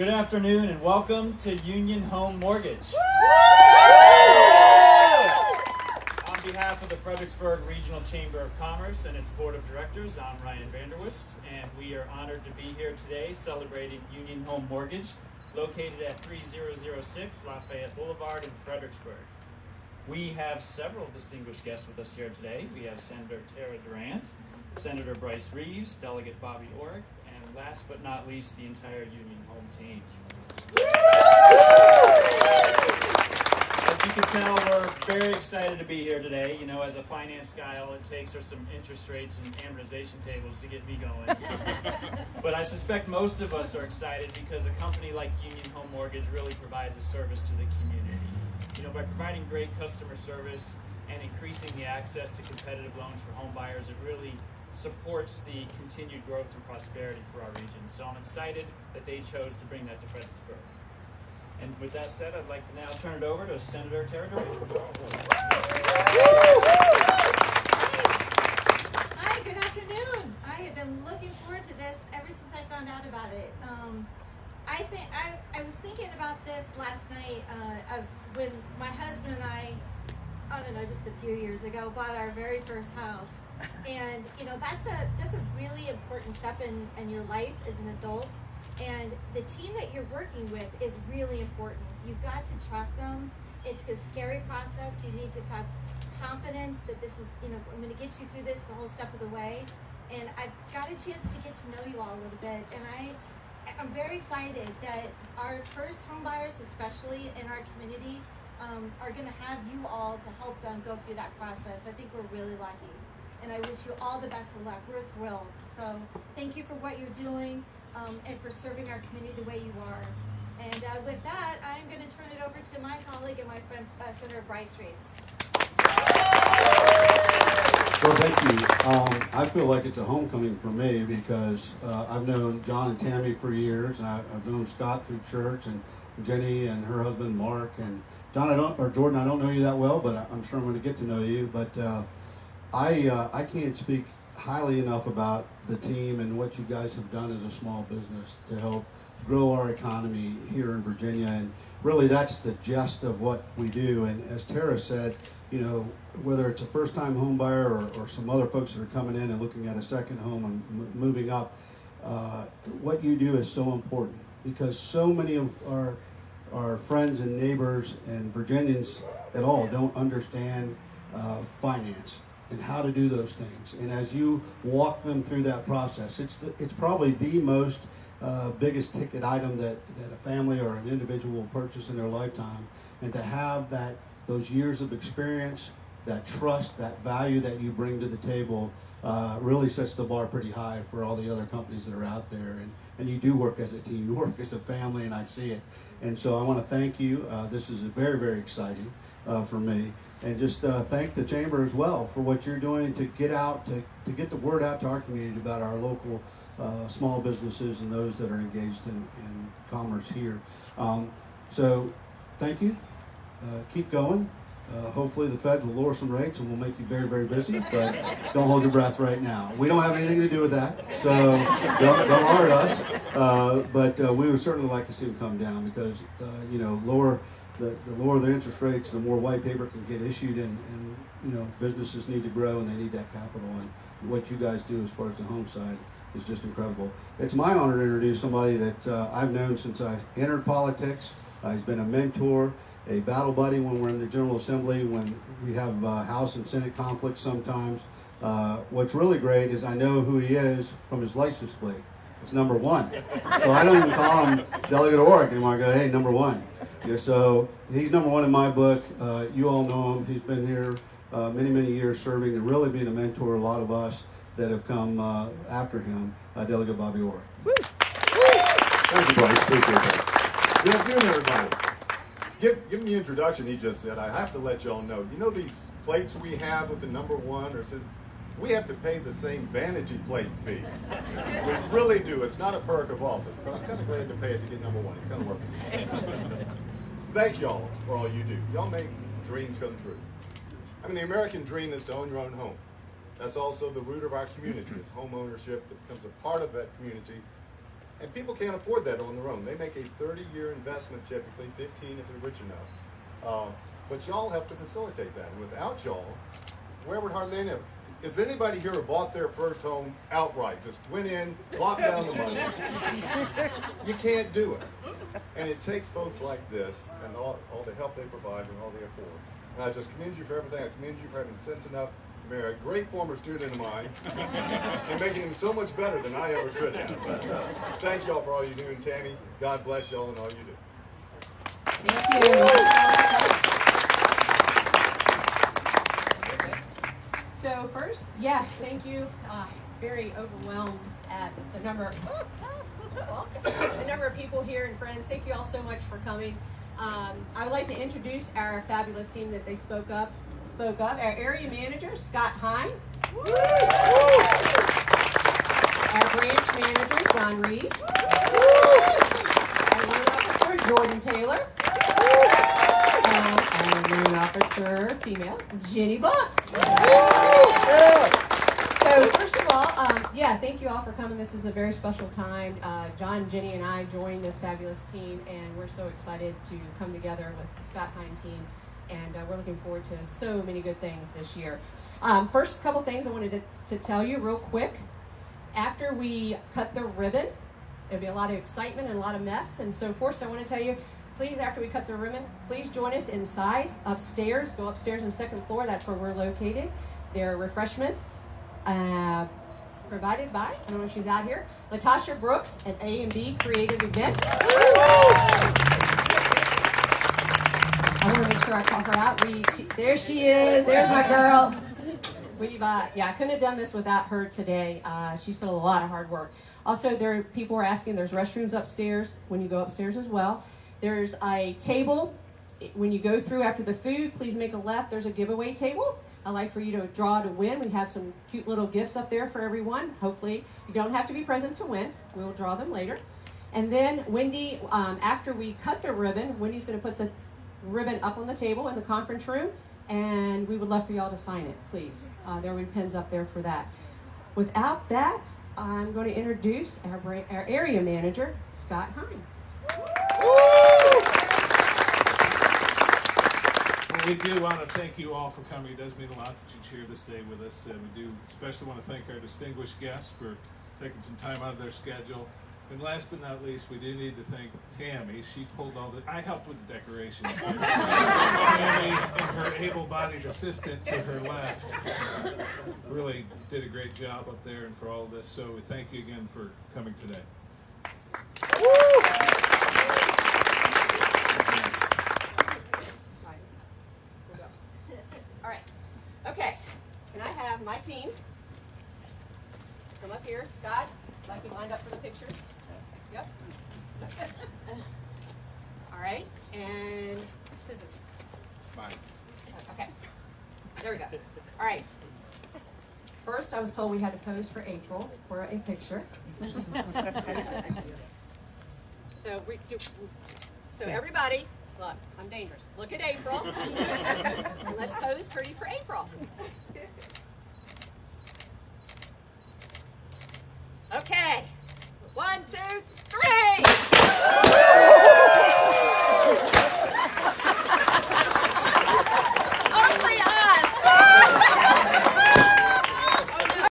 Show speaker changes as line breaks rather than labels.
Good afternoon and welcome to Union Home Mortgage. On behalf of the Fredericksburg Regional Chamber of Commerce and its Board of Directors, I'm Ryan Vanderwist, and we are honored to be here today celebrating Union Home Mortgage, located at 3006 Lafayette Boulevard in Fredericksburg. We have several distinguished guests with us here today. We have Senator Tara Durant, Senator Bryce Reeves, Delegate Bobby Orrick, and last but not least, the entire Union Home team. As you can tell, we're very excited to be here today. You know, as a finance guy, all it takes are some interest rates and amortization tables to get me going. But I suspect most of us are excited because a company like Union Home Mortgage really provides a service to the community. You know, by providing great customer service and increasing the access to competitive loans for home buyers, it really supports the continued growth and prosperity for our region. So I'm excited that they chose to bring that to Fredericksburg. And with that said, I'd like to now turn it over to Senator Tara Durant.
Hi, good afternoon. I have been looking forward to this ever since I found out about it. I was thinking about this last night when my husband and I don't know, just a few years ago, bought our very first house. And you know, that's a really important step in your life as an adult. And the team that you're working with is really important. You've got to trust them. It's a scary process. You need to have confidence that this is, you know, I'm going to get you through this the whole step of the way. And I've got a chance to get to know you all a little bit. And I'm very excited that our first home buyers, especially in our community, are going to have you all to help them go through that process. I think we're really lucky. And I wish you all the best of luck. We're thrilled. So thank you for what you're doing. And for serving our community the way you are. And with that, I'm going to turn it over to my colleague and my friend, Senator Bryce Reeves.
Well, thank you. I feel like it's a homecoming for me because I've known John and Tammy for years, and I've known Scott through church, and Jenny and her husband Mark, and Jordan. I don't know you that well, but I'm sure I'm going to get to know you. But I can't speak highly enough about the team and what you guys have done as a small business to help grow our economy here in Virginia. And really that's the gist of what we do. And as Tara said, you know, whether it's a first-time home buyer or some other folks that are coming in and looking at a second home and moving up, what you do is so important because so many of our friends and neighbors and Virginians at all don't understand finance and how to do those things. And as you walk them through that process, it's probably the most biggest ticket item that a family or an individual will purchase in their lifetime. And to have those years of experience, that trust, that value that you bring to the table really sets the bar pretty high for all the other companies that are out there. And you do work as a team, you work as a family, and I see it. And so I want to thank you. This is very, very exciting for me. And just thank the Chamber as well for what you're doing to get the word out to our community about our local small businesses and those that are engaged in commerce here. So thank you. Keep going. Hopefully the Feds will lower some rates and we'll make you very, very busy, but don't hold your breath right now. We don't have anything to do with that, so don't hurt us. But we would certainly like to see them come down because, you know, the lower the interest rates, the more white paper can get issued, and you know, businesses need to grow and they need that capital. And what you guys do as far as the home side is just incredible. It's my honor to introduce somebody that I've known since I entered politics. He's been a mentor, a battle buddy when we're in the General Assembly, when we have House and Senate conflicts sometimes. What's really great is I know who he is from his license plate. It's number 1. So I don't even call him Delegate Orrick anymore. I go, hey, number 1. Yeah, so he's number 1 in my book. You all know him. He's been here many, many years serving and really being a mentor to a lot of us that have come after him, Delegate Bobby Orrick.
Thank you, Bryce. Appreciate that. Good afternoon, everybody. Given the introduction he just said, I have to let y'all know, you know these plates we have with the number 1, we have to pay the same vanity plate fee. We really do. It's not a perk of office, but I'm kind of glad to pay it to get number 1. It's kind of working. Thank y'all for all you do. Y'all make dreams come true. I mean, the American dream is to own your own home. That's also the root of our community. It's home ownership that becomes a part of that community And people can't afford that on their own. They make a 30-year investment typically, 15 if they're rich enough. But y'all help to facilitate that. And without y'all, where would hardly any of it? Is anybody here who bought their first home outright? Just went in, plopped down the money. You can't do it. And it takes folks like this and all the help they provide and all they afford. And I just commend you for everything. I commend you for having sense enough to marry a great former student of mine and making him so much better than I ever could have. But thank y'all for all you do. And Tammy, God bless y'all and all you do.
Thank you. So first, thank you. Very overwhelmed at the number of people here and friends. Thank you all so much for coming. I would like to introduce our fabulous team that they spoke up. Our area manager, Scott Hine. Our branch manager, John Reed. Our loan officer, Jordan Taylor. And our loan officer, female, Jenny Books. So first of all, thank you all for coming. This is a very special time. John, Jenny, and I joined this fabulous team, and we're so excited to come together with the Scott Hine team, and we're looking forward to so many good things this year. First couple things I wanted to tell you real quick. After we cut the ribbon, there'll be a lot of excitement and a lot of mess and so forth, so I want to tell you, please, after we cut the ribbon, please join us inside, upstairs. Go upstairs on the second floor. That's where we're located. There are refreshments provided by, I don't know if she's out here, Latasha Brooks at A&B Creative Events. I want to make sure I call her out. There she is. There's my girl. I couldn't have done this without her today. She's put a lot of hard work. Also, people are asking, there's restrooms upstairs when you go upstairs as well. There's a table. When you go through after the food, please make a left. There's a giveaway table. I'd like for you to draw to win. We have some cute little gifts up there for everyone. Hopefully, you don't have to be present to win. We'll draw them later. And then Wendy, after we cut the ribbon, Wendy's going to put the ribbon up on the table in the conference room, and we would love for y'all to sign it, please. There will be pens up there for that. Without that, I'm going to introduce our area manager, Scott Hine.
Well, we do want to thank you all for coming. It does mean a lot that you share this day with us. We do especially want to thank our distinguished guests for taking some time out of their schedule. And last but not least, we do need to thank Tammy. She pulled I helped with the decorations. Tammy and her able-bodied assistant to her left really did a great job up there and for all of this. So we thank you again for coming today.
All right. Okay. Can I have my team come up here? Scott, like you lined up for the pictures? Yep. All right. And scissors.
Fine.
Okay. There we go. All right. First, I was told we had to pose for April for a picture. So everybody, look, I'm dangerous. Look at April. And let's pose pretty for April. Okay. 1, 2, 3.